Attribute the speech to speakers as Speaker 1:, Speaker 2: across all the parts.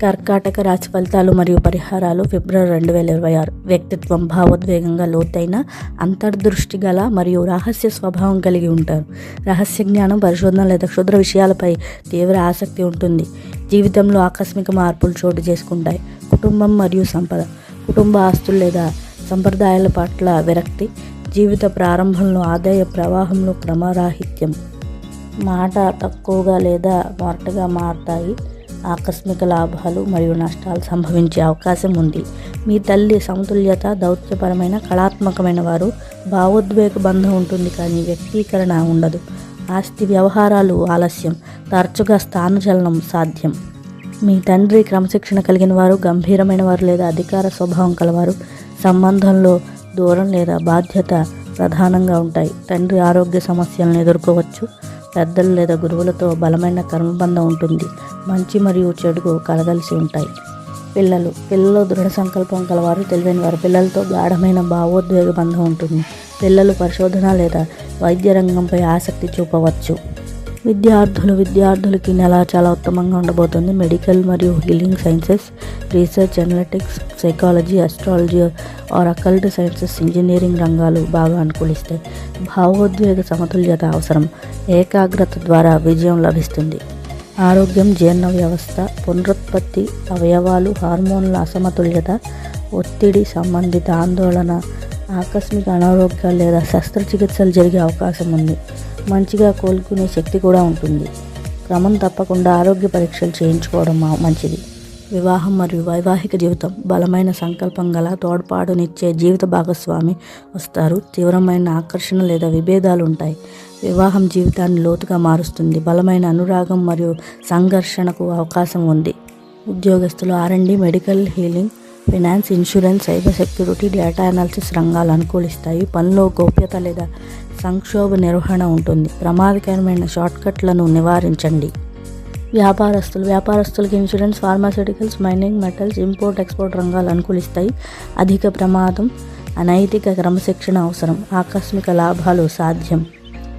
Speaker 1: కర్కాటక రాశి ఫలితాలు మరియు పరిహారాలు ఫిబ్రవరి 2026. వ్యక్తిత్వం భావోద్వేగంగా లోతైన అంతర్దృష్టి గల మరియు రహస్య స్వభావం కలిగి ఉంటారు. రహస్య జ్ఞానం, పరిశోధన లేదా క్షుద్ర విషయాలపై తీవ్ర ఆసక్తి ఉంటుంది. జీవితంలో ఆకస్మిక మార్పులు చోటు చేసుకుంటాయి. కుటుంబం మరియు సంపద, కుటుంబ ఆస్తులు లేదా సంప్రదాయాల పట్ల విరక్తి, జీవిత ప్రారంభంలో ఆదాయ ప్రవాహంలో క్రమరాహిత్యం, మాట తక్కువగా లేదా మొరటగా మారతాయి. ఆకస్మిక లాభాలు మరియు నష్టాలు సంభవించే అవకాశం ఉంది. మీ తల్లి సమతుల్యత, దౌత్యపరమైన కళాత్మకమైన వారు, భావోద్వేగ బంధం ఉంటుంది కానీ వ్యక్తీకరణ ఉండదు. ఆస్తి వ్యవహారాలు ఆలస్యం, తరచుగా స్థానచలనం సాధ్యం. మీ తండ్రి క్రమశిక్షణ కలిగిన వారు, గంభీరమైన వారు లేదా అధికార స్వభావం కలవారు. సంబంధంలో దూరం లేదా బాధ్యత ప్రధానంగా ఉంటాయి. తండ్రి ఆరోగ్య సమస్యలను ఎదుర్కోవచ్చు. పెద్దలు లేదా గురువులతో బలమైన కర్మబంధం ఉంటుంది. మంచి మరియు చెడుకు కలగలిసి ఉంటాయి. పిల్లలు దృఢ సంకల్పం కలవారు, తెలివైన వారు. పిల్లలతో గాఢమైన భావోద్వేగ బంధం ఉంటుంది. పిల్లలు పరిశోధన లేదా వైద్య రంగంపై ఆసక్తి చూపవచ్చు. విద్యార్థులకి నెల చాలా ఉత్తమంగా ఉండబోతుంది. మెడికల్ మరియు healing sciences, research, analytics, psychology, astrology or occult sciences, engineering రంగాలు బాగా అనుకూలిస్తాయి. భావోద్వేగ సమతుల్యత అవసరం. ఏకాగ్రత ద్వారా విజయం లభిస్తుంది. ఆరోగ్యం, జీర్ణ వ్యవస్థ, పునరుత్పత్తి, అవయవాలు, హార్మోన్ల అసమతుల్యత, ఒత్తిడి సంబంధిత ఆందోళన, ఆకస్మిక అనారోగ్యాలు లేదా శస్త్రచికిత్సలు జరిగే అవకాశం ఉంది. మంచిగా కోలుకునే శక్తి కూడా ఉంటుంది. క్రమం తప్పకుండా ఆరోగ్య పరీక్షలు చేయించుకోవడం మంచిది. వివాహం మరియు వైవాహిక జీవితం. బలమైన సంకల్పం గల తోడ్పాటునిచ్చే జీవిత భాగస్వామి వస్తారు. తీవ్రమైన ఆకర్షణ లేదా విభేదాలు ఉంటాయి. వివాహం జీవితాన్ని లోతుగా మారుస్తుంది. బలమైన అనురాగం మరియు సంఘర్షణకు అవకాశం ఉంది. ఉద్యోగస్తులు R&D, medical, healing, finance, insurance, cyber security, data analysis రంగాలు అనుకూలిస్తాయి. పనిలో గోప్యత లేదా సంక్షోభ నిర్వహణ ఉంటుంది. ప్రమాదకరమైన షార్ట్కట్లను నివారించండి. వ్యాపారస్తులకి insurance, pharmaceuticals, mining, metals, import export రంగాలు అనుకూలిస్తాయి. అధిక ప్రమాదం, అనైతిక క్రమశిక్షణ అవసరం. ఆకస్మిక లాభాలు సాధ్యం.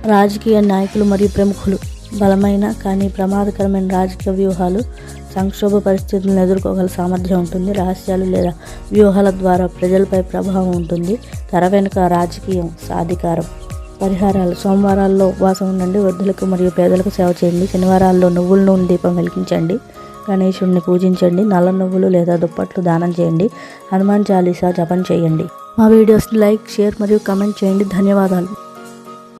Speaker 1: రాజకీయ నాయకులు మరియు ప్రముఖులు. బలమైన కానీ ప్రమాదకరమైన రాజకీయ వ్యూహాలు, సంక్షోభ పరిస్థితులను ఎదుర్కోగల సామర్థ్యం ఉంటుంది. రహస్యాలు లేదా వ్యూహాల ద్వారా ప్రజలపై ప్రభావం ఉంటుంది. తెర వెనుక రాజకీయం, సాధికారం. పరిహారాలు. సోమవారాల్లో ఉపవాసం ఉండండి. వృద్ధులకు మరియు పేదలకు సేవ చేయండి. శనివారాల్లో నువ్వుల నూనె దీపం వెలిగించండి. గణేశుడిని పూజించండి. నల్ల నువ్వులు లేదా దుప్పట్లు దానం చేయండి. హనుమాన్ చాలీసా జపం చేయండి. మా వీడియోస్ని లైక్, షేర్ మరియు కామెంట్ చేయండి. ధన్యవాదాలు.